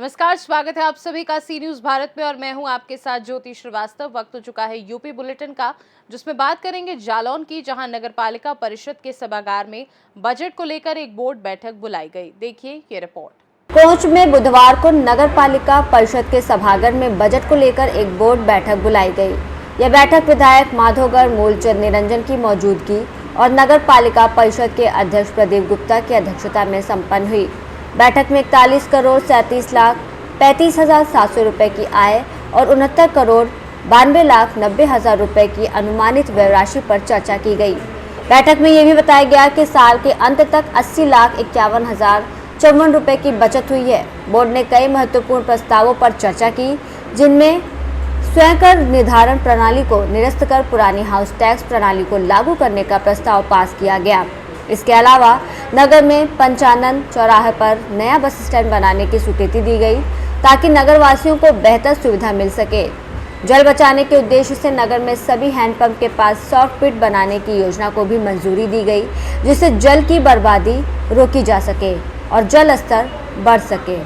नमस्कार, स्वागत है आप सभी का सी न्यूज भारत में और मैं हूं आपके साथ ज्योति श्रीवास्तव। वक्त हो चुका है यूपी बुलेटिन का, जिसमें बात करेंगे जालौन की, जहां नगर पालिका परिषद के सभागार में बजट को लेकर एक बोर्ड बैठक बुलाई गई। देखिए ये रिपोर्ट। कोंच में बुधवार को नगर पालिका परिषद के सभागार में बजट को लेकर एक बोर्ड बैठक बुलाई गई। यह बैठक विधायक माधोगर मूलचंद निरंजन की मौजूदगी और नगर पालिका परिषद के अध्यक्ष प्रदीप गुप्ता की अध्यक्षता में संपन्न हुई। बैठक में 41 करोड़ 37 लाख 35,700 रुपए की आय और 69 करोड़ 92 लाख 90 हजार रुपए की अनुमानित व्यय राशि पर चर्चा की गई। बैठक में यह भी बताया गया कि साल के अंत तक 80 लाख 51 हजार 54 रुपए की बचत हुई है। बोर्ड ने कई महत्वपूर्ण प्रस्तावों पर चर्चा की, जिनमें स्वयं कर निर्धारण प्रणाली को निरस्त कर पुरानी हाउस टैक्स प्रणाली को लागू करने का प्रस्ताव पास किया गया। इसके अलावा नगर में पंचानन चौराहे पर नया बस स्टैंड बनाने की स्वीकृति दी गई, ताकि नगर वासियों को बेहतर सुविधा मिल सके। जल बचाने के उद्देश्य से नगर में सभी हैंडपंप के पास सॉफ्ट पिट बनाने की योजना को भी मंजूरी दी गई, जिससे जल की बर्बादी रोकी जा सके और जल स्तर बढ़ सके।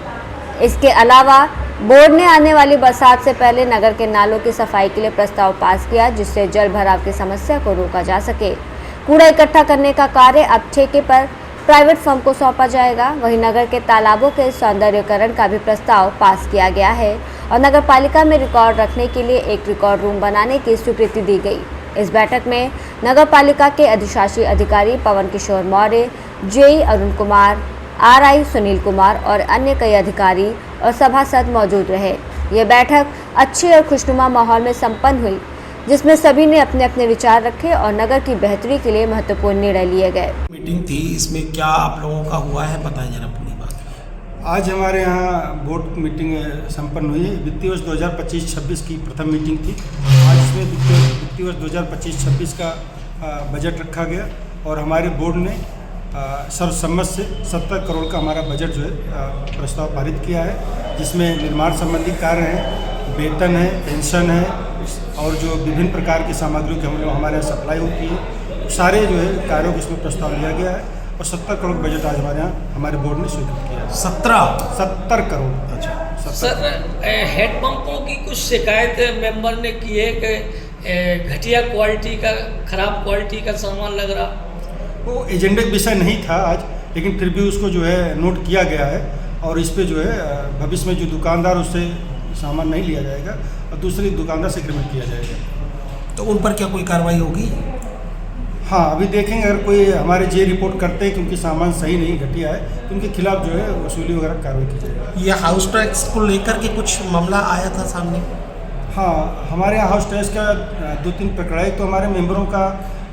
इसके अलावा बोर्ड ने आने वाली बरसात से पहले नगर के नालों की सफाई के लिए प्रस्ताव पास किया, जिससे जल भराव की समस्या को रोका जा सके। कूड़ा इकट्ठा करने का कार्य अब ठेके पर प्राइवेट फर्म को सौंपा जाएगा। वहीं नगर के तालाबों के सौंदर्यीकरण का भी प्रस्ताव पास किया गया है और नगर पालिका में रिकॉर्ड रखने के लिए एक रिकॉर्ड रूम बनाने की स्वीकृति दी गई। इस बैठक में नगर पालिका के अधिशासी अधिकारी पवन किशोर मौर्य, जेई अरुण कुमार, आरआई सुनील कुमार और अन्य कई अधिकारी और सभासद मौजूद रहे। ये बैठक अच्छी और खुशनुमा माहौल में संपन्न हुई, जिसमें सभी ने अपने अपने विचार रखे और नगर की बेहतरी के लिए महत्वपूर्ण निर्णय लिए गए। मीटिंग थी, इसमें क्या आप लोगों का हुआ है, बताएं जरा पूरी बात। आज हमारे यहाँ बोर्ड मीटिंग संपन्न हुई। वित्तीय वर्ष 2025-26 की प्रथम मीटिंग थी। आज इसमें वित्तीय वर्ष 2025-26 का बजट रखा गया और हमारे बोर्ड ने सर्वसम्मत से 70 करोड़ का हमारा बजट जो है प्रस्ताव पारित किया है, जिसमें निर्माण संबंधी कार्य हैं, वेतन है, पेंशन है और जो विभिन्न प्रकार की सामग्रियों की हमारे यहाँ सप्लाई होती है, सारे जो है कार्यों को इसमें प्रस्ताव लिया गया है और 70 करोड़ बजट आज हमारे यहाँ हमारे बोर्ड ने स्वीकृत किया है। 70 करोड़। अच्छा सर, हैंडपंपों की कुछ शिकायत मेंबर ने की है कि घटिया क्वालिटी का, खराब क्वालिटी का सामान लग रहा। वो एजेंडे का विषय नहीं था आज, लेकिन फिर भी उसको जो है नोट किया गया है और इस पे जो है भविष्य में जो दुकानदार उससे सामान नहीं लिया जाएगा और दूसरी दुकानदार से एग्रीमेंट किया जाएगा। तो उन पर क्या कोई कार्रवाई होगी? हाँ, अभी देखेंगे। अगर कोई हमारे जे रिपोर्ट करते हैं क्योंकि सामान सही नहीं, घटिया है, तो उनके खिलाफ जो है वसूली वगैरह कार्रवाई की जाएगी। ये हाउस टैक्स को लेकर के कुछ मामला आया था सामने? हाँ, हमारे यहाँ हाउस टैक्स का 2-3 प्रकरण है। तो हमारे मेंबरों का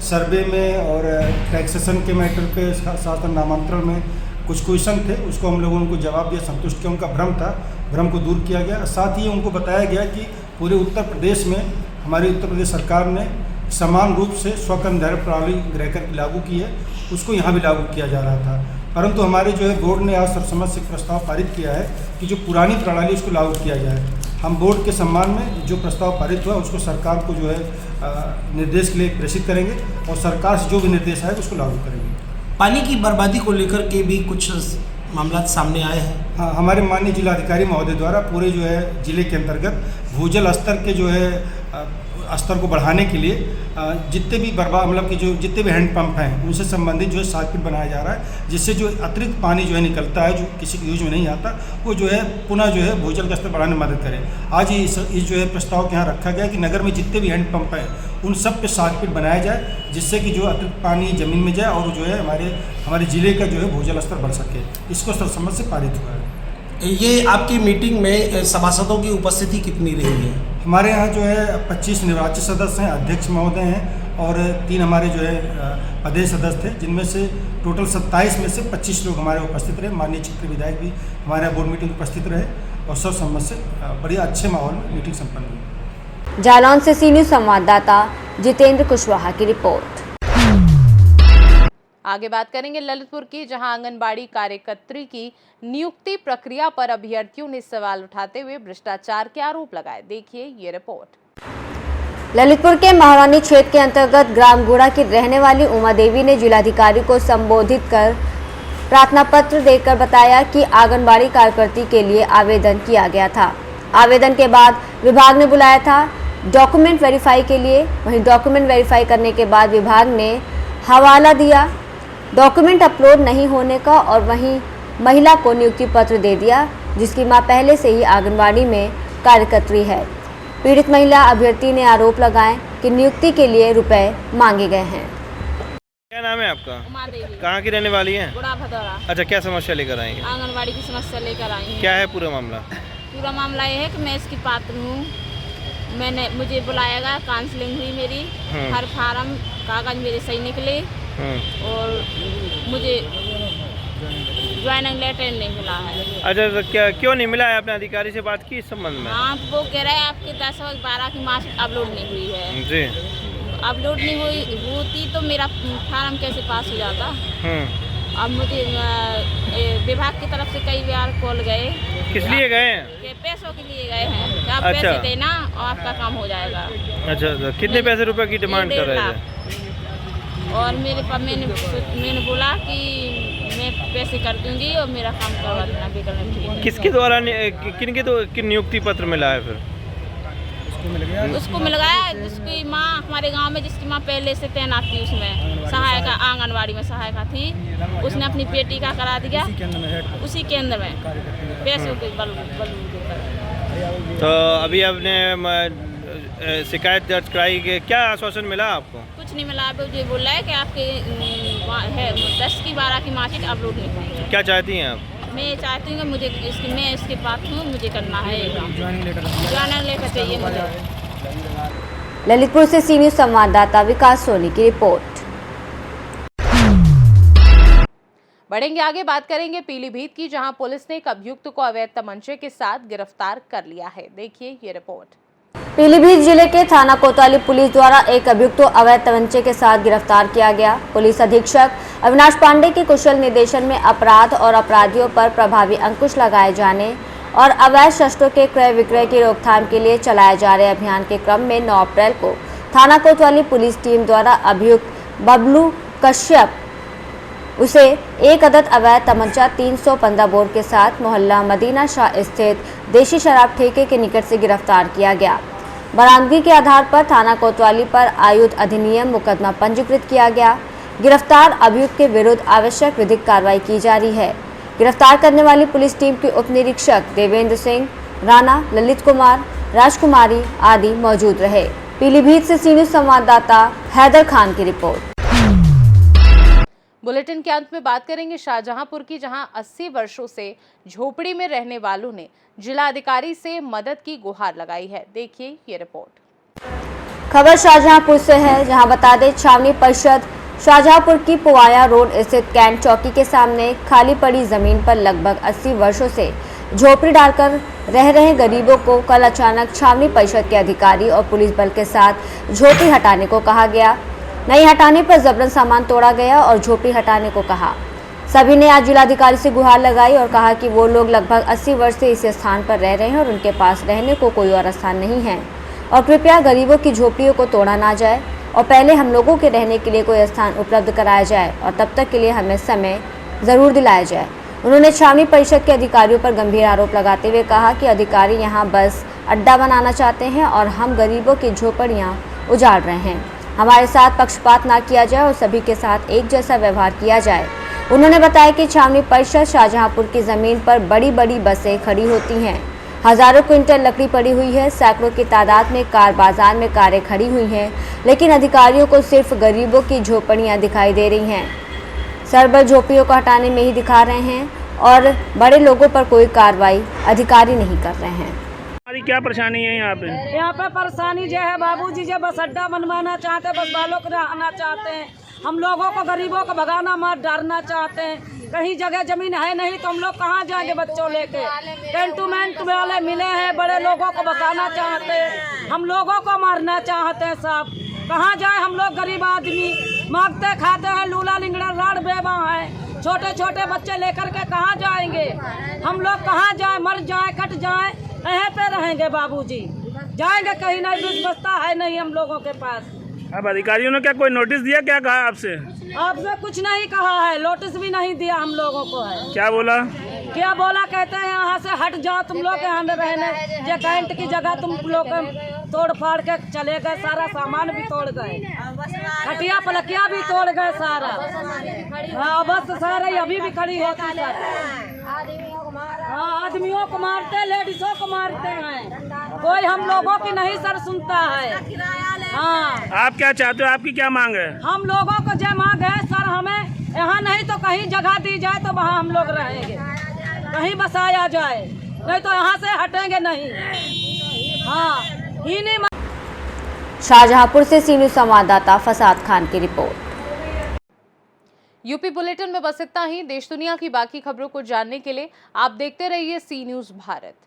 सर्वे में और टैक्सेशन के मैटर पे शासन नामांतरण में कुछ क्वेश्चन थे, उसको हम लोगों ने उनको जवाब दिया, संतुष्ट किया। उनका भ्रम था, भ्रम को दूर किया गया। साथ ही उनको बताया गया कि पूरे उत्तर प्रदेश में हमारी उत्तर प्रदेश सरकार ने समान रूप से स्वकर निर्धारण प्रणाली गृह कर लागू की है, उसको यहाँ भी लागू किया जा रहा था। परंतु हमारे जो है बोर्ड ने आज सर्वसम्मत से प्रस्ताव पारित किया है कि जो पुरानी प्रणाली उसको लागू किया जाए। हम बोर्ड के सम्मान में जो प्रस्ताव पारित हुआ उसको सरकार को जो है निर्देश के लिए प्रेषित करेंगे और सरकार से जो भी निर्देश आए उसको लागू करेंगे। पानी की बर्बादी को लेकर के भी कुछ मामला सामने आए हैं। हाँ, हमारे माननीय जिलाधिकारी महोदय द्वारा पूरे जो है जिले के अंतर्गत भूजल स्तर के जो है स्तर को बढ़ाने के लिए जितने भी मतलब कि जो जितने भी हैंडपंप हैं उनसे संबंधित जो है सार्किट बनाया जा रहा है, जिससे जो अतिरिक्त पानी जो है निकलता है, जो किसी के यूज में नहीं आता, वो जो है पुनः जो है भूजल का स्तर बढ़ाने में मदद करे। आज इस जो है प्रस्ताव के यहाँ रखा गया कि नगर में जितने भी हैंडपंप हैं उन सब पे सार्किट बनाया जाए, जिससे कि जो अतिरिक्त पानी ज़मीन में जाए और जो है हमारे ज़िले का जो है भूजल स्तर बढ़ सके। इसको सर्वसम्मत से पारित हुआ है। ये आपकी मीटिंग में सभासदों की उपस्थिति कितनी रही है? हमारे यहाँ जो है 25 निर्वाचित सदस्य हैं, अध्यक्ष महोदय हैं और 3 हमारे जो है प्रदेश सदस्य थे, जिनमें से टोटल 27 में से 25 लोग हमारे उपस्थित रहे। माननीय क्षेत्रीय विधायक भी हमारे बोर्ड मीटिंग उपस्थित रहे और सर्वसम्मत से बड़ी अच्छे माहौल में मीटिंग संपन्न हुई। जालौन से सी न्यूज संवाददाता जितेंद्र कुशवाहा की रिपोर्ट। आगे बात करेंगे ललितपुर की, जहां आंगनबाड़ी कार्यकर्त्री की नियुक्ति प्रक्रिया पर अभ्यर्थियों ने सवाल उठाते हुए भ्रष्टाचार के आरोप लगाए। देखिए ये रिपोर्ट। ललितपुर के महारानी क्षेत्र के अंतर्गत ग्राम गुड़ा की रहने वाली उमा देवी ने जिलाधिकारी को संबोधित कर प्रार्थना पत्र देकर बताया कि आंगनबाड़ी कार्यकर्ती के लिए आवेदन किया गया था। आवेदन के बाद विभाग ने बुलाया था डॉक्यूमेंट वेरीफाई के लिए। वहीं डॉक्यूमेंट वेरीफाई करने के बाद विभाग ने हवाला दिया डॉक्यूमेंट अपलोड नहीं होने का और वहीं महिला को नियुक्ति पत्र दे दिया, जिसकी मां पहले से ही आंगनबाड़ी में कार्यकर्त्री है। पीड़ित महिला अभ्यर्थी ने आरोप लगाए कि नियुक्ति के लिए रुपए मांगे गए हैं। क्या नाम है आपका? उमा देवी। कहाँ की रहने वाली हैं? गुड़ा भदौरा। अच्छा, क्या समस्या लेकर आई हैं? आंगनबाड़ी की समस्या लेकर आई हूँ। क्या है पूरा मामला? पूरा मामला ये है कि मैं इसकी पात्र हूँ। मुझे बुलाया गया, काउंसलिंग हुई मेरी, हर फार्म कागज मेरे सही निकले और मुझे ज्वाइनिंग लेटर नहीं मिला है। अच्छा, तो क्या क्यों नहीं मिला है? आपने अधिकारी से बात की इस संबंध में? हाँ, वो कह रहे हैं आपके 10 और 12 की मार्कशीट अपलोड नहीं हुई है। जी। अपलोड नहीं होती तो मेरा फार्म कैसे पास हो जाता। अब मुझे विभाग की तरफ से कई बार कॉल गए। किस लिए गए हैं? ये पैसों के लिए गए हैं कि आप अच्छा। पैसे देना और आपका काम हो जाएगा। अच्छा, तो कितने पैसे रुपए की डिमांड कर रहे थे? और मैंने बोला कि मैं पैसे कर दूंगी और मेरा काम करवा देना विकल्प ठीक है। किसके द्वारा किन नियुक्ति पत्र मिला है फिर? उसको मिल गया जिसकी माँ हमारे गांव में, जिसकी माँ पहले से तैनात थी, उसमें सहायिका, आंगनबाड़ी में सहायिका थी। उसने अपनी बेटी का करा दिया उसी केंद्र में पैसों के बल देकर। तो अभी आपने शिकायत दर्ज कराई कि क्या आश्वासन मिला आपको? कुछ नहीं मिला। अब मुझे बोल रहा है कि आपके 10 की 12 की मार्कशीट अपलोड नहीं हुई है। क्या चाहती हैं आप? मैं चाहती हूँ कि मैं इसके पास हूँ, मुझे करना है ज्वाइनिंग लेटर चाहिए मुझे। ललितपुर से सी न्यूज़ संवाददाता विकास सोनी की रिपोर्ट। बढ़ेंगे आगे, बात करेंगे पीलीभीत की, जहां पुलिस ने एक अभियुक्त को अवैध तमंचे के साथ गिरफ्तार कर लिया है। देखिए ये रिपोर्ट। पीलीभीत जिले के थाना कोतवाली पुलिस द्वारा एक अभियुक्त को अवैध तमंचे के साथ गिरफ्तार किया गया। पुलिस अधीक्षक अविनाश पांडे के कुशल निर्देशन में अपराध और अपराधियों पर प्रभावी अंकुश लगाए जाने और अवैध शस्त्रों के क्रय विक्रय की रोकथाम के लिए चलाए जा रहे अभियान के क्रम में 9 अप्रैल को थाना कोतवाली पुलिस टीम द्वारा अभियुक्त बबलू कश्यप उसे एक अदद अवैध तमंचा 315 बोर के साथ मोहल्ला मदीना शाह स्थित देशी शराब ठेके के निकट से गिरफ्तार किया गया। बरामदगी के आधार पर थाना कोतवाली पर आयुध अधिनियम मुकदमा पंजीकृत किया गया। गिरफ्तार अभियुक्त के विरुद्ध आवश्यक विधिक कार्रवाई की जा रही है। गिरफ्तार करने वाली पुलिस टीम के उप निरीक्षक देवेंद्र सिंह राणा, ललित कुमार, राजकुमारी आदि मौजूद रहे। पीलीभीत से सी न्यूज़ संवाददाता हैदर खान की रिपोर्ट। बुलेटिन के अंत में बात करेंगे शाहजहांपुर की, जहां 80 वर्षों से झोपड़ी में रहने वालों ने जिला अधिकारी से मदद की गुहार लगाई है। देखिए ये रिपोर्ट। खबर शाहजहांपुर से है, जहां बता दें छावनी परिषद शाहजहांपुर की पुवाया रोड स्थित कैंट चौकी के सामने खाली पड़ी जमीन पर लगभग 80 वर्षों से झोपड़ी डालकर रह रहे गरीबों को कल अचानक छावनी परिषद के अधिकारी और पुलिस बल के साथ झोपड़ी हटाने को कहा गया। नहीं हटाने पर जबरन सामान तोड़ा गया और झोपड़ी हटाने को कहा। सभी ने आज जिलाधिकारी से गुहार लगाई और कहा कि वो लोग लगभग 80 वर्ष से इस स्थान पर रह रहे हैं और उनके पास रहने को कोई और स्थान नहीं है और कृपया गरीबों की झोपड़ियों को तोड़ा ना जाए और पहले हम लोगों के रहने के लिए कोई स्थान उपलब्ध कराया जाए और तब तक के लिए हमें समय ज़रूर दिलाया जाए। उन्होंने छावनी परिषद के अधिकारियों पर गंभीर आरोप लगाते हुए कहा कि अधिकारी यहां बस अड्डा बनाना चाहते हैं और हम गरीबों की झोपड़ियां उजाड़ रहे हैं। हमारे साथ पक्षपात ना किया जाए और सभी के साथ एक जैसा व्यवहार किया जाए। उन्होंने बताया कि छावनी परिषद शाहजहांपुर की ज़मीन पर बड़ी बड़ी बसें खड़ी होती हैं। हज़ारों क्विंटल लकड़ी पड़ी हुई है। सैकड़ों की तादाद में कार बाजार में कारें खड़ी हुई हैं, लेकिन अधिकारियों को सिर्फ गरीबों की झोपड़ियां दिखाई दे रही हैं। सरबर झोपड़ियों को हटाने में ही दिखा रहे हैं और बड़े लोगों पर कोई कार्रवाई अधिकारी नहीं कर रहे हैं। हमारी क्या परेशानी है यहाँ पे? यहाँ पे परेशानी जो है बाबूजी, जो बस अड्डा बनवाना चाहते हैं, बस बालों को रहना चाहते हैं। हम लोगों को गरीबों को भगाना मत डालना चाहते हैं। कहीं जगह जमीन है नहीं तो हम लोग कहाँ जाएंगे बच्चों लेके। टेंटूमेंट वाले मिले हैं, बड़े लोगों को बसाना चाहते हैं, हम लोगों को मारना चाहते हैं। सब कहाँ जाए हम लोग गरीब आदमी, मांगते खाते हैं, लूला लिंगड़ा राड़ बेवा है। छोटे छोटे बच्चे लेकर के कहाँ जाएंगे हम लोग? कहाँ जाए? मर जाए, कट जाए, यहीं पे रहेंगे बाबूजी। जाएंगे कहीं नहीं, बीच बस्ता है नहीं हम लोगों के पास। अब अधिकारियों ने क्या कोई नोटिस दिया, क्या कहा आपसे? आपसे कुछ नहीं कहा है, नोटिस भी नहीं दिया हम लोगों को है। क्या बोला? क्या बोला, कहते हैं यहाँ से हट जाओ तुम लोग, यहाँ रहने जो कैंट की जगह तुम लोग तोड़ फाड़ के चले गए, सारा सामान भी तोड़ गए, खटिया पलकिया भी तोड़ गए सारा। हाँ बस सारे अभी भी खड़ी होती सर। हाँ आदमियों को मारते, लेडीजों को मारते हैं, कोई हम लोगों की नहीं सर सुनता है। हाँ आप क्या चाहते हो, आपकी क्या मांग है? हम लोगों को जो मांग है सर, हमें यहाँ नहीं तो कहीं जगह दी जाए तो वहाँ हम लोग रहेंगे, कहीं बसाया जाए, नहीं तो यहाँ से हटेंगे नहीं। हाँ ही नहीं। शाहजहांपुर से सी न्यूज़ संवाददाता फसाद खान की रिपोर्ट। यूपी बुलेटिन में बस इतना ही। देश दुनिया की बाकी खबरों को जानने के लिए आप देखते रहिए सी न्यूज़ भारत।